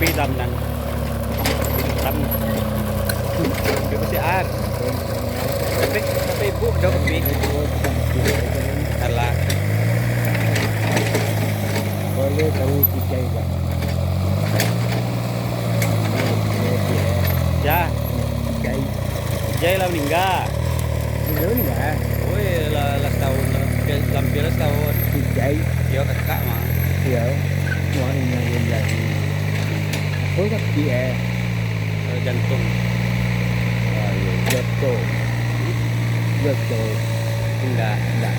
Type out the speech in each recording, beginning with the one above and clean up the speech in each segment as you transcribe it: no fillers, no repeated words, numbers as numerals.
Pitam nan. Pitam. Pero si Ar. Tapi ibu daw kami. Ala. Boleh tahu tikai ba? Ya, Tikai. jay lah meninggal. Belum enggak? Woi, lah tahun lah. Lampir setahun. Tikai. Yo kakak mah. Ya. Mau ini yang jadi. Oh, tapi Jantung. ayo betul. Betul. Enggak. Enggak.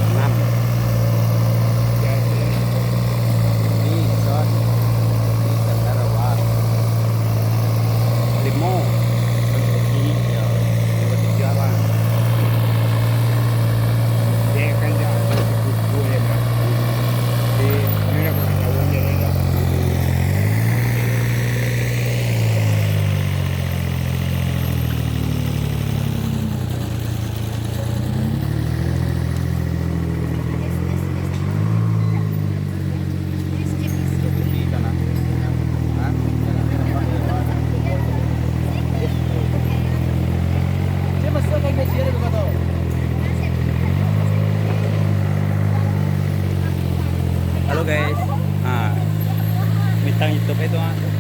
Enam. Ini son. Ini Sarawak. Limo. Ini ya. Yang ketiga mah. Dia kan dah buku dia dah. Dia nak tahu dia dah. Di kanan. Hah? Dia masuk ke meja dia kata. Halo guys. Ah. Bintang YouTube itu ah.